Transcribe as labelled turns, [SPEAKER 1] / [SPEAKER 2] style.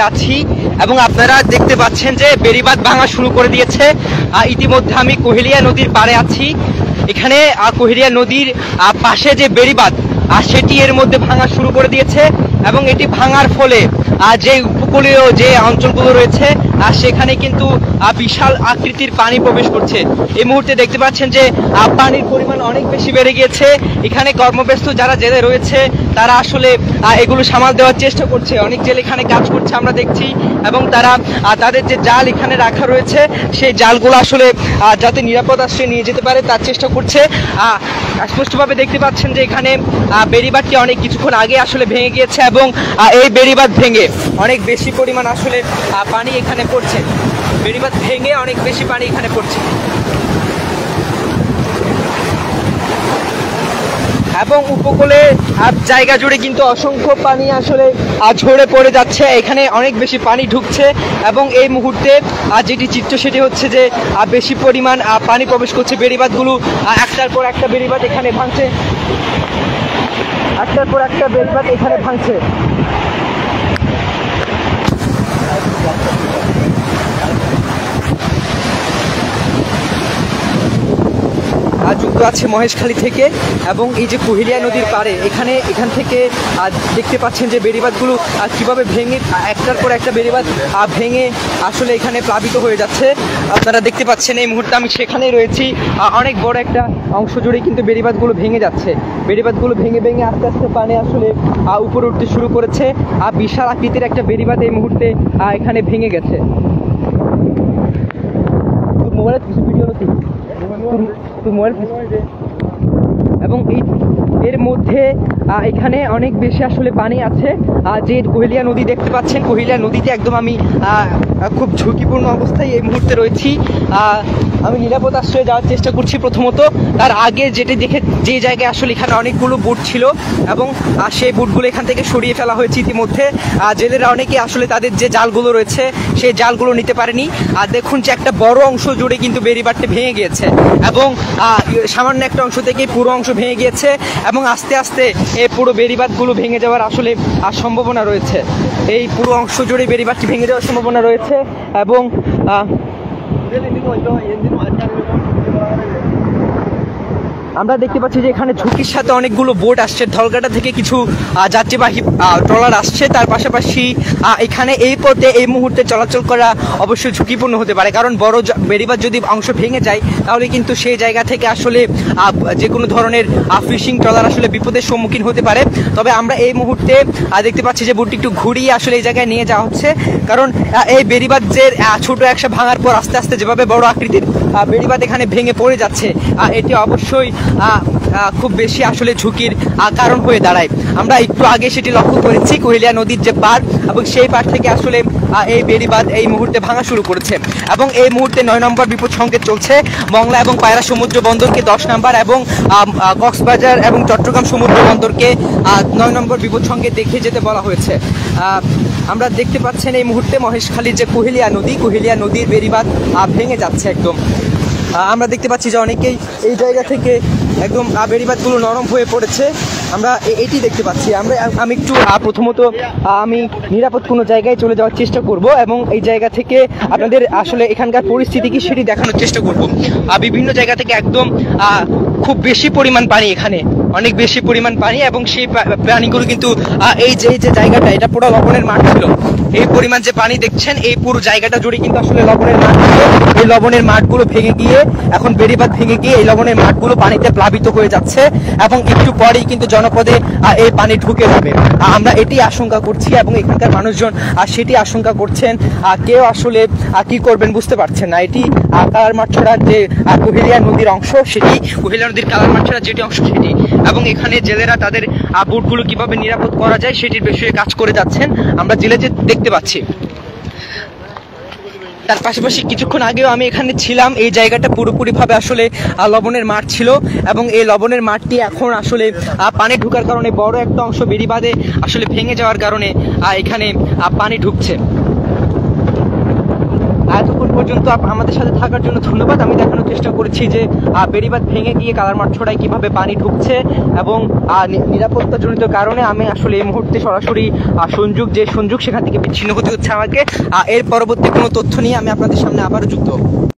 [SPEAKER 1] আছি এবং আপনারা দেখতে পাচ্ছেন যে বেড়িবাঁধ ভাঙা শুরু করে দিয়েছে। ইতিমধ্যে আমি কোহেলিয়া নদীর পাড়ে আছি। এখানে কোহেলিয়া নদীর পাশে যে বেড়িবাঁধ সেটি এর মধ্যে ভাঙা শুরু করে দিয়েছে এবং এটি ভাঙার ফলে যে উপকূলীয় যে অঞ্চলগুলো রয়েছে সেখানে কিন্তু বিশাল আকৃতির পানি প্রবেশ করছে। এই মুহূর্তে দেখতে পাচ্ছেন যে পানির পরিমাণ অনেক বেশি বেড়ে গিয়েছে। এখানে কর্মব্যস্ত যারা জেলে রয়েছে তারা আসলে এগুলো সামাল দেওয়ার চেষ্টা করছে। অনেক জেলে এখানে কাজ করছে আমরা দেখছি এবং তারা তাদের যে জাল এখানে রাখা রয়েছে সেই জালগুলো আসলে যাতে নিরাপদ আশ্রয়ে নিয়ে যেতে পারে তার চেষ্টা করছে। স্পষ্টভাবে দেখতে পাচ্ছেন যে এখানে বেড়িবাঁধটি অনেক কিছুক্ষণ আগে আসলে ভেঙে গিয়েছে এবং এই বেড়িবাঁধ ভেঙে অনেক বেশি পরিমাণ আসলে পানি এখানে পড়ছে। বেড়িবাঁধ ভেঙে অনেক বেশি পানি এখানে পড়ছে এবং উপকূলে জায়গা জুড়ে কিন্তু অসংখ্য পানি আসলে ঝরে পড়ে যাচ্ছে। এখানে অনেক বেশি পানি ঢুকছে এবং এই মুহূর্তে যেটি চিত্র সেটি হচ্ছে যে বেশি পরিমাণ পানি প্রবেশ করছে। বেড়িবাঁধগুলো একটার পর একটা বেড়িবাঁধ এখানে ভাঙছে, একটার পর একটা বেড়িবাঁধ এখানে ভাঙছে। যুক্ত আছে মহেশখালী থেকে এবং এই যে কোহেলিয়া নদীর পাড়ে এখান থেকে দেখতে পাচ্ছেন যে বেড়িবাঁধগুলো কীভাবে ভেঙে একটার পর একটা বেড়িবাঁধ ভেঙে আসলে এখানে প্লাবিত হয়ে যাচ্ছে। আপনারা দেখতে পাচ্ছেন এই মুহূর্তে আমি সেখানেই রয়েছি। অনেক বড় একটা অংশ জুড়ে কিন্তু বেড়িবাঁধগুলো ভেঙে যাচ্ছে। বেড়িবাঁধগুলো ভেঙে ভেঙে আস্তে আস্তে পানি আসলে উপরে উঠতে শুরু করেছে। বিশাল আকৃতির একটা বেড়িবাঁধ এই মুহূর্তে এখানে ভেঙে গেছে। মোবাইলে কিছু ভিডিও নথি এবং এর মধ্যে এখানে অনেক বেশি আসলে পানি আছে। যে কোহেলিয়া নদী দেখতে পাচ্ছেন, কোহেলিয়া নদীতে একদম আমি খুব ঝুঁকিপূর্ণ অবস্থায় এই মুহূর্তে রয়েছি। আমি নিরাপদ আশ্রয়ে যাওয়ার চেষ্টা করছি। প্রথমত তার আগে যে জায়গায় আসলে এখানে অনেকগুলো বোট ছিল এবং সেই বোটগুলো এখান থেকে সরিয়ে ফেলা হয়েছে ইতিমধ্যে। জেলেরা অনেকে আসলে তাদের যে জালগুলো রয়েছে সেই জালগুলো নিতে পারেনি। দেখুন যে একটা বড় অংশ জুড়ে কিন্তু বেড়িবাঁধটি ভেঙে গিয়েছে এবং সামান্য একটা অংশ থেকে পুরো অংশ ভেঙে গিয়েছে এবং আস্তে আস্তে এই পুরো বেড়িবাঁধগুলো ভেঙে যাওয়ার আসলে সম্ভাবনা রয়েছে। এই পুরো অংশ জুড়ে বেড়িবাঁধটি ভেঙে যাওয়ার সম্ভাবনা রয়েছে এবং আমরা দেখতে পাচ্ছি যে এখানে ঝুঁকির সাথে অনেকগুলো বোট আসছে। ধলঘাটা থেকে কিছু যাত্রীবাহী ট্রলার আসছে। তার পাশাপাশি এখানে এই পথে এই মুহূর্তে চলাচল করা অবশ্যই ঝুঁকিপূর্ণ হতে পারে, কারণ বড় বেড়িবাঁধ যদি অংশ ভেঙে যায় তাহলে কিন্তু সেই জায়গা থেকে আসলে যে কোনো ধরনের ফিশিং ট্রলার আসলে বিপদের সম্মুখীন হতে পারে। তবে আমরা এই মুহূর্তে দেখতে পাচ্ছি যে বোটটি একটু ঘুরিয়ে আসলে এই জায়গায় নিয়ে যাওয়া হচ্ছে, কারণ এই বেড়িবাঁধ যে ছোট একশো ভাঙার পর আস্তে আস্তে যেভাবে বড় আকৃতির বেড়িবাঁধ এখানে ভেঙে পড়ে যাচ্ছে এটি অবশ্যই খুব বেশি আসলে ঝুঁকির কারণ হয়ে দাঁড়ায়। আমরা একটু আগে সেটি লক্ষ্য করেছি, কোহেলিয়া নদীর যে পাড় এবং সেই পাড় থেকে আসলে এই বেড়িবাঁধ এই মুহূর্তে ভাঙা শুরু করেছে এবং এই মুহূর্তে 9 নম্বর বিপদ সংকেত চলছে। মংলা এবং পায়রা সমুদ্র বন্দরকে 10 নম্বর এবং কক্সবাজার এবং চট্টগ্রাম সমুদ্র বন্দরকে 9 নম্বর বিপদ সংকেত দেখিয়ে যেতে বলা হয়েছে। আমরা দেখতে পাচ্ছেন এই মুহূর্তে মহেশখালীর যে কোহেলিয়া নদীর বেড়িবাঁধ ভেঙে যাচ্ছে একদম। আমরা দেখতে পাচ্ছি যে অনেকেই এই জায়গা থেকে একদম বেড়িবাঁধগুলো নরম হয়ে পড়েছে। আমরা এটি দেখতে পাচ্ছি। আমি একটু প্রথমত আমি নিরাপদ কোনো জায়গায় চলে যাওয়ার চেষ্টা করব এবং এই জায়গা থেকে আপনাদের আসলে এখানকার পরিস্থিতি কি সেটি দেখানোর চেষ্টা করব। বিভিন্ন জায়গা থেকে একদম খুব বেশি পরিমাণ পানি, এখানে অনেক বেশি পরিমাণ পানি এবং সেই পানিগুলো কিন্তু এই যে জায়গাটা এটা পুরো লবণের মাঠ ছিল। এই পরিমাণ যে পানি দেখছেন এই পুরো জায়গাটা জুড়ে কিন্তু আসলে লবণের মাঠ ছিল। এই লবণের মাঠগুলো ভেঙে গিয়ে এখন বেড়িবাঁধ ভেঙে গিয়ে এই লবণের মাঠগুলো পানিতে প্লাবিত হয়ে যাচ্ছে এবং একটু পরেই কিন্তু জনপদে এই পানি ঢুকে যাবে। আমরা এটি আশঙ্কা করছি এবং এখানকার মানুষজন সেটি আশঙ্কা করছেন। কেউ আসলে কি করবেন বুঝতে পারছেন না। এটি কালারমাছড়ার যে কোহেলিয়া নদীর অংশ সেটি, কোহেলিয়া নদীর কালারমাছড়া যেটি অংশ সেটি এবং এখানে জেলেরা তাদের বোটগুলো কিভাবে নিরাপদ করা যায় সেটির বিষয়ে কাজ করে যাচ্ছেন আমরা জেলে যে দেখতে পাচ্ছি। তার পাশাপাশি কিছুক্ষণ আগেও আমি এখানে ছিলাম। এই জায়গাটা পুরোপুরিভাবে আসলে লবণের মাঠ ছিল এবং এই লবণের মাঠটি এখন আসলে পানি ঢোকার কারণে বড় একটা অংশ বেড়িবাঁধে আসলে ভেঙে যাওয়ার কারণে এখানে পানি ঢুকছে। এতক্ষণ পর্যন্ত আমাদের সাথে থাকার জন্য ধন্যবাদ। আমি দেখানোর চেষ্টা করেছি যে বেড়িবাঁধ ভেঙে গিয়ে কালারমাঠ ছড়ায় কিভাবে পানি ঢুকছে এবং নিরাপত্তাজনিত কারণে আমি আসলে এই মুহূর্তে সরাসরি সংযোগ সেখান থেকে বিচ্ছিন্ন হতে হচ্ছে আমাকে। এর পরবর্তী কোনো তথ্য নিয়ে আমি আপনাদের সামনে আবারও যুক্ত হব।